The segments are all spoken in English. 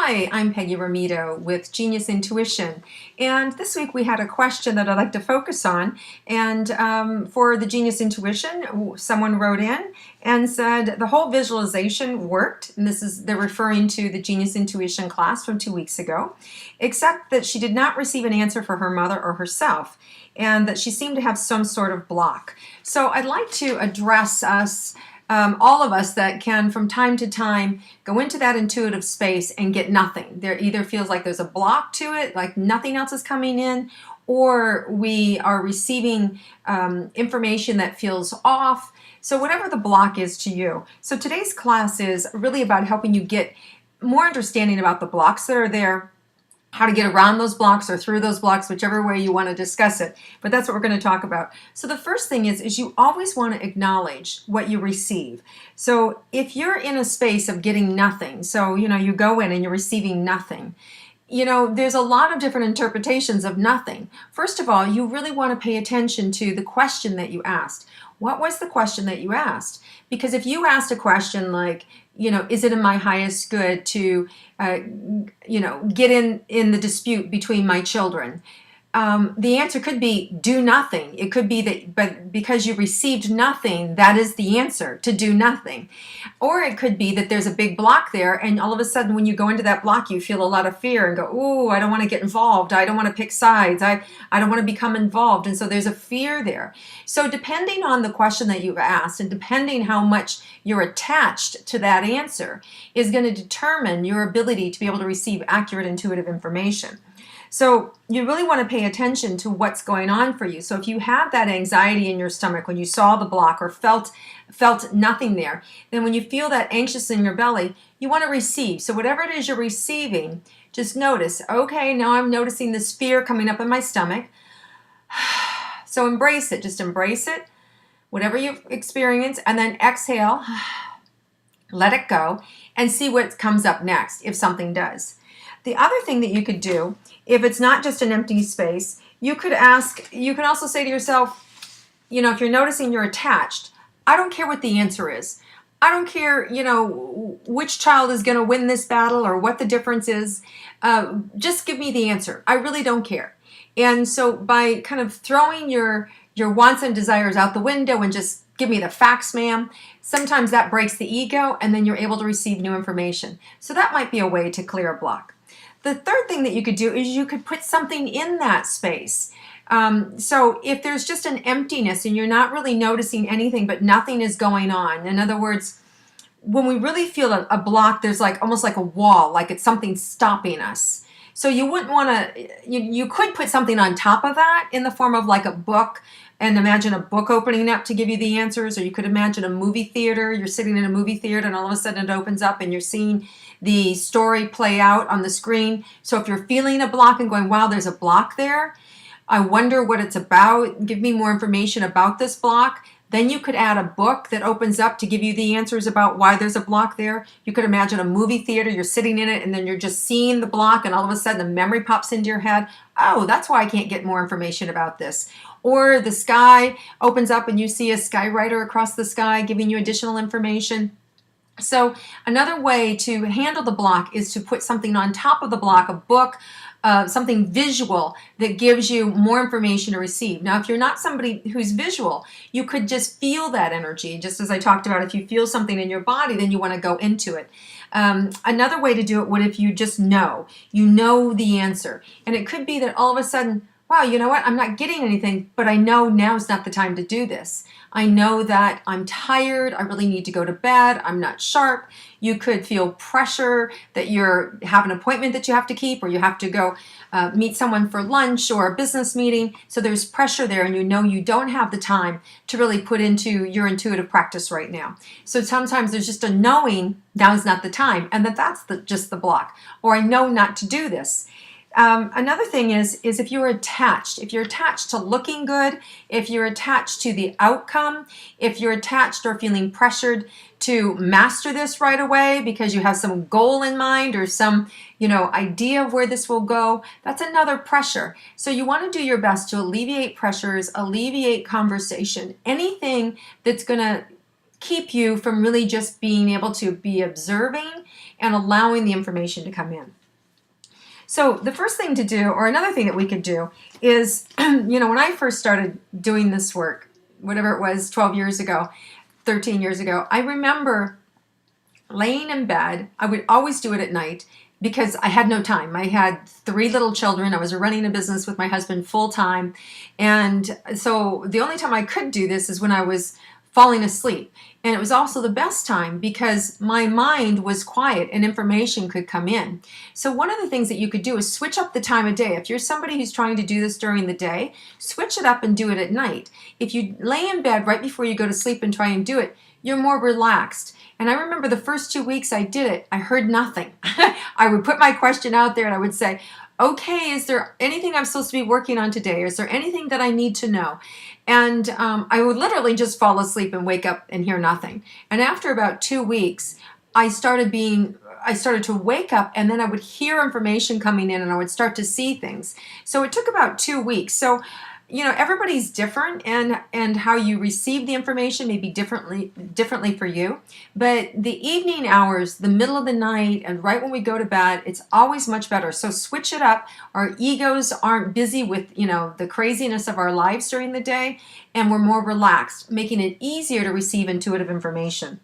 Hi, I'm Peggy Rometo with Genius Intuition, and this week we had a question that I'd like to focus on. And for the Genius Intuition, someone wrote in and said the whole visualization worked, and they're referring to the Genius Intuition class from 2 weeks ago, except that she did not receive an answer for her mother or herself, and that she seemed to have some sort of block. So I'd like to address all of us that can from time to time go into that intuitive space and get nothing. There either feels like there's a block to it, like nothing else is coming in, or we are receiving information that feels off. So whatever the block is to you. So today's class is really about helping you get more understanding about the blocks that are there, how to get around those blocks or through those blocks, whichever way you want to discuss it. But that's what we're going to talk about. So the first thing is you always want to acknowledge what you receive. So if you're in a space of getting nothing, so you go in and you're receiving nothing, there's a lot of different interpretations of nothing. First of all, you really want to pay attention to the question that you asked. What was the question that you asked? Because if you asked a question like, is it in my highest good to, get in the dispute between my children? The answer could be do nothing. It could be that, but because you received nothing, that is the answer, to do nothing. Or it could be that there's a big block there, and all of a sudden when you go into that block, you feel a lot of fear and go, ooh, I don't want to get involved. I don't want to pick sides. I don't want to become involved. And so there's a fear there. So depending on the question that you've asked and depending how much you're attached to that answer is going to determine your ability to be able to receive accurate intuitive information. So you really want to pay attention to what's going on for you. So if you have that anxiety in your stomach when you saw the block or felt nothing there, then when you feel that anxious in your belly, you want to receive. So whatever it is you're receiving, just notice, okay, now I'm noticing this fear coming up in my stomach. So embrace it. Just embrace it, whatever you experience, and then exhale, let it go, and see what comes up next if something does. The other thing that you could do, if it's not just an empty space, you can also say to yourself, if you're noticing you're attached, I don't care what the answer is. I don't care, which child is going to win this battle or what the difference is. Just give me the answer. I really don't care. And so by kind of throwing your wants and desires out the window and just give me the facts, ma'am, sometimes that breaks the ego and then you're able to receive new information. So that might be a way to clear a block. The third thing that you could do is you could put something in that space. So if there's just an emptiness and you're not really noticing anything, but nothing is going on. In other words, when we really feel a block, there's almost like a wall, like it's something stopping us. So you wouldn't want to, you could put something on top of that in the form of like a book, and imagine a book opening up to give you the answers. Or you could imagine a movie theater. You're sitting in a movie theater and all of a sudden it opens up and you're seeing the story play out on the screen. So if you're feeling a block and going, wow, there's a block there, I wonder what it's about, give me more information about this block, then you could add a book that opens up to give you the answers about why there's a block there. You could imagine a movie theater, you're sitting in it, and then you're just seeing the block, and all of a sudden a memory pops into your head. Oh, that's why I can't get more information about this. Or the sky opens up and you see a skywriter across the sky giving you additional information. So another way to handle the block is to put something on top of the block, a book, something visual that gives you more information to receive. Now, if you're not somebody who's visual, you could just feel that energy. Just as I talked about, if you feel something in your body, then you want to go into it. Another way to do it would if you just know the answer. And it could be that all of a sudden, wow, you know what? I'm not getting anything, but I know now's not the time to do this. I know that I'm tired. I really need to go to bed. I'm not sharp. You could feel pressure that you have an appointment that you have to keep, or you have to go meet someone for lunch or a business meeting. So there's pressure there, and you don't have the time to really put into your intuitive practice right now. So sometimes there's just a knowing now's not the time, and that's just the block. Or I know not to do this. Another thing is if you're attached to looking good, if you're attached to the outcome, if you're attached or feeling pressured to master this right away because you have some goal in mind or some, idea of where this will go, that's another pressure. So you want to do your best to alleviate pressures, alleviate conversation, anything that's going to keep you from really just being able to be observing and allowing the information to come in. So the first thing to do, or another thing that we could do, is, when I first started doing this work, whatever it was, 12 years ago, 13 years ago, I remember laying in bed. I would always do it at night because I had no time. I had 3 little children. I was running a business with my husband full time. And so the only time I could do this is when I was falling asleep. And it was also the best time because my mind was quiet and information could come in. So one of the things that you could do is switch up the time of day. If you're somebody who's trying to do this during the day, switch it up and do it at night. If you lay in bed right before you go to sleep and try and do it, you're more relaxed. And I remember the first 2 weeks I did it, I heard nothing. I would put my question out there and I would say, okay, is there anything I'm supposed to be working on today? Is there anything that I need to know? And I would literally just fall asleep and wake up and hear nothing. And after about 2 weeks, I started to wake up, and then I would hear information coming in and I would start to see things. So it took about 2 weeks. So everybody's different, and how you receive the information may be differently for you. But the evening hours, the middle of the night, and right when we go to bed, it's always much better. So switch it up. Our egos aren't busy with the craziness of our lives during the day, and we're more relaxed, making it easier to receive intuitive information.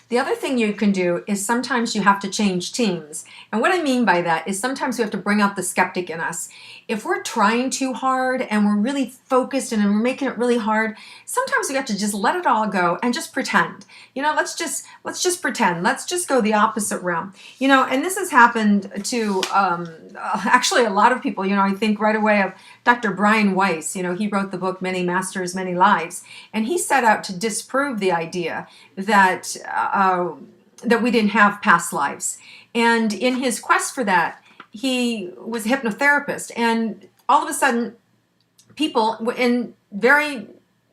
The other thing you can do is sometimes you have to change teams. And what I mean by that is sometimes we have to bring out the skeptic in us. If we're trying too hard and we're really focused and we're making it really hard, sometimes we have to just let it all go and just pretend. Let's just pretend. Let's just go the opposite realm. And this has happened to actually a lot of people. I think right away of Dr. Brian Weiss. He wrote the book Many Masters, Many Lives, and he set out to disprove the idea that we didn't have past lives. And in his quest for that, he was a hypnotherapist, and all of a sudden, people in very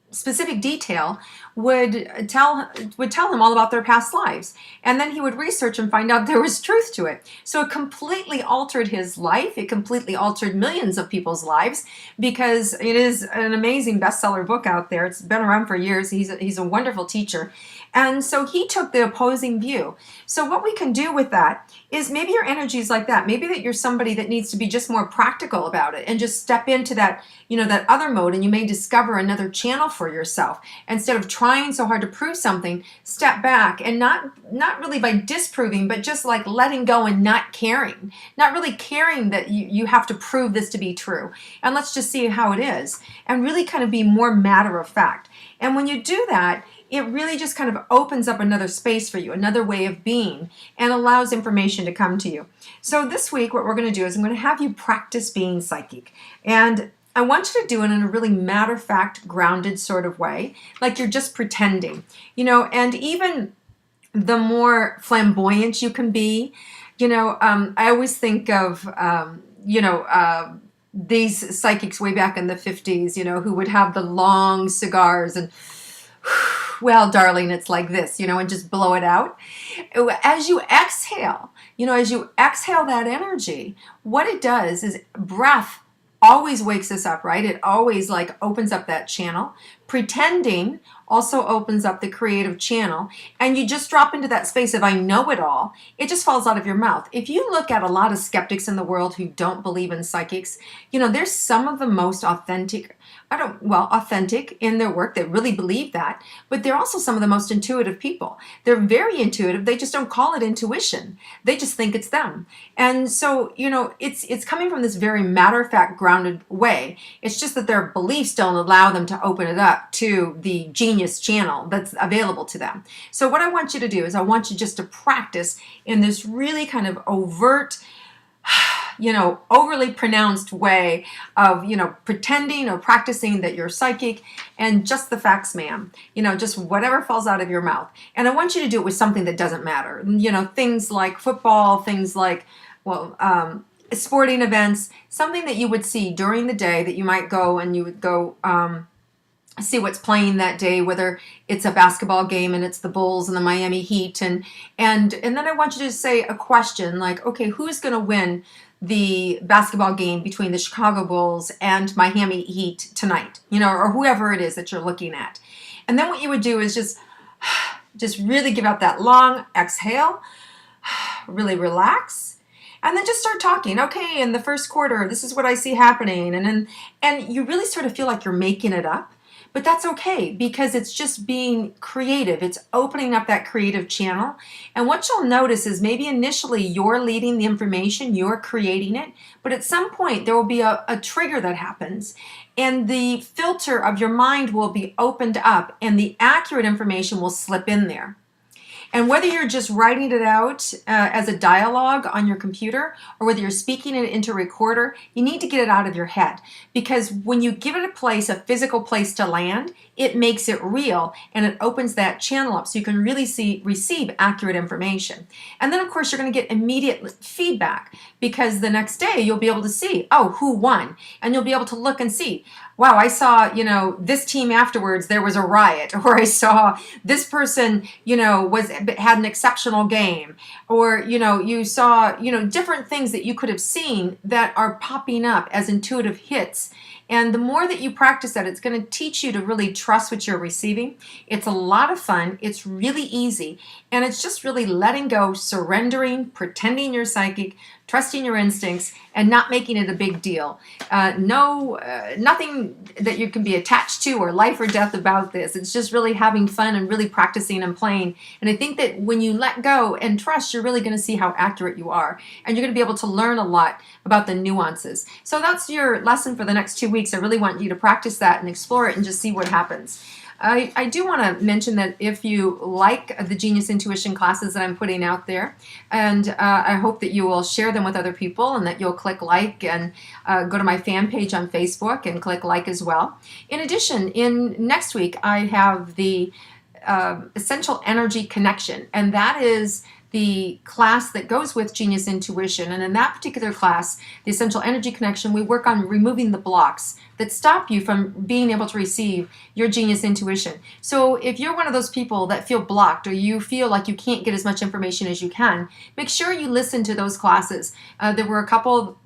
specific detail would tell him all about their past lives. And then he would research and find out there was truth to it. So it completely altered his life. It completely altered millions of people's lives, because it is an amazing bestseller book out there. It's been around for years. He's a wonderful teacher. And so he took the opposing view. So what we can do with that is, maybe your energy is like that. Maybe that you're somebody that needs to be just more practical about it and just step into that, that other mode, and you may discover another channel for yourself. Instead of trying so hard to prove something, step back, and not really by disproving, but just like letting go and not caring. Not really caring that you have to prove this to be true. And let's just see how it is. And really kind of be more matter of fact. And when you do that, it really just kind of opens up another space for you, another way of being, and allows information to come to you. So this week, what we're going to do is I'm going to have you practice being psychic. And I want you to do it in a really matter-of-fact, grounded sort of way, like you're just pretending. And even the more flamboyant you can be, I always think of, these psychics way back in the 50s, who would have the long cigars and, well, darling, it's like this, and just blow it out. As you exhale, that energy, what it does is breath always wakes us up, right? It always opens up that channel. Pretending also opens up the creative channel, and you just drop into that space of I know it all. It just falls out of your mouth. If you look at a lot of skeptics in the world who don't believe in psychics, there's some of the most authentic in their work. They really believe that, but they're also some of the most intuitive people. They're very intuitive. They just don't call it intuition. They just think it's them. And so, it's coming from this very matter-of-fact, grounded way. It's just that their beliefs don't allow them to open it up to the genius channel that's available to them. So what I want you to do is I want you just to practice in this really kind of overt, overly pronounced way of, pretending or practicing that you're psychic, and just the facts, ma'am. Just whatever falls out of your mouth. And I want you to do it with something that doesn't matter. Things like football, things like, sporting events, something that you would see during the day that you might go and you would go, see what's playing that day, whether it's a basketball game and it's the Bulls and the Miami Heat. And then I want you to say a question like, okay, who's going to win the basketball game between the Chicago Bulls and Miami Heat tonight, or whoever it is that you're looking at. And then what you would do is just really give out that long exhale. really relax, and then just start talking. Okay, in the first quarter, this is what I see happening. And you really sort of feel like you're making it up. But that's okay because it's just being creative. It's opening up that creative channel. And what you'll notice is maybe initially you're leading the information, you're creating it, but at some point there will be a trigger that happens and the filter of your mind will be opened up and the accurate information will slip in there. And whether you're just writing it out as a dialogue on your computer or whether you're speaking it into a recorder, you need to get it out of your head. Because when you give it a place, a physical place to land, it makes it real and it opens that channel up so you can really receive accurate information. And then, of course, you're going to get immediate feedback because the next day you'll be able to see, oh, who won? And you'll be able to look and see, wow, I saw, this team afterwards, there was a riot, or I saw this person, had an exceptional game, or, you saw, different things that you could have seen that are popping up as intuitive hits. And the more that you practice that, it's going to teach you to really trust what you're receiving. It's a lot of fun. It's really easy. And it's just really letting go, surrendering, pretending you're psychic, trusting your instincts, and not making it a big deal. Nothing that you can be attached to or life or death about this. It's just really having fun and really practicing and playing. And I think that when you let go and trust, you're really going to see how accurate you are. And you're going to be able to learn a lot about the nuances. So that's your lesson for the next 2 weeks. I really want you to practice that and explore it and just see what happens. I do want to mention that if you like the Genius Intuition classes that I'm putting out there, and I hope that you will share them with other people and that you'll click like and go to my fan page on Facebook and click like as well. In addition, next week I have the Essential Energy Connection, and that is the class that goes with Genius Intuition. And in that particular class, the Essential Energy Connection, we work on removing the blocks that stop you from being able to receive your Genius Intuition. So if you're one of those people that feel blocked or you feel like you can't get as much information as you can, make sure you listen to those classes. There were a couple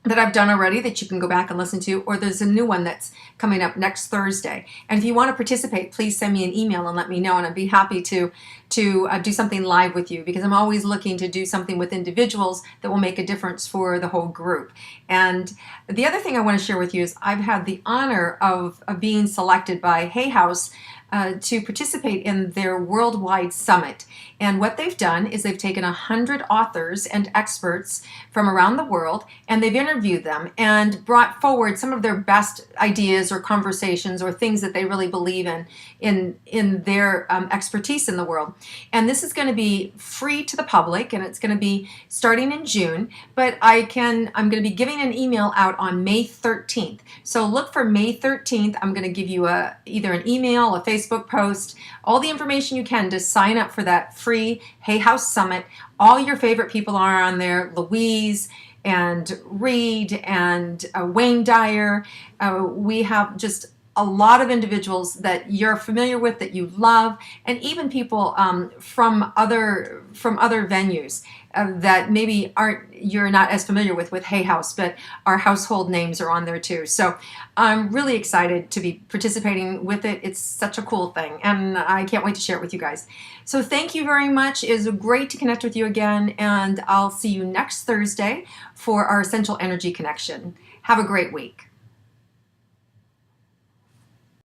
that I've done already that you can go back and listen to, or there's a new one that's coming up next Thursday. And if you want to participate, please send me an email and let me know, and I'd be happy to do something live with you, because I'm always looking to do something with individuals that will make a difference for the whole group. And the other thing I want to share with you is I've had the honor of being selected by Hay House to participate in their worldwide summit. And what they've done is they've taken 100 authors and experts from around the world, and they've interviewed them and brought forward some of their best ideas or conversations or things that they really believe in their expertise in the world. And this is going to be free to the public, and it's going to be starting in June, but I'm going to be giving an email out on May 13th. So look for May 13th. I'm going to give you either an email, a Facebook post, all the information you can to sign up for that free Hay House Summit. All your favorite people are on there, Louise and Reed and Wayne Dyer. We have just a lot of individuals that you're familiar with, that you love, and even people from other venues that maybe you're not as familiar with Hay House, but our household names are on there too. So I'm really excited to be participating with it. It's such a cool thing, and I can't wait to share it with you guys. So thank you very much. It is great to connect with you again, and I'll see you next Thursday for our Essential Energy Connection. Have a great week.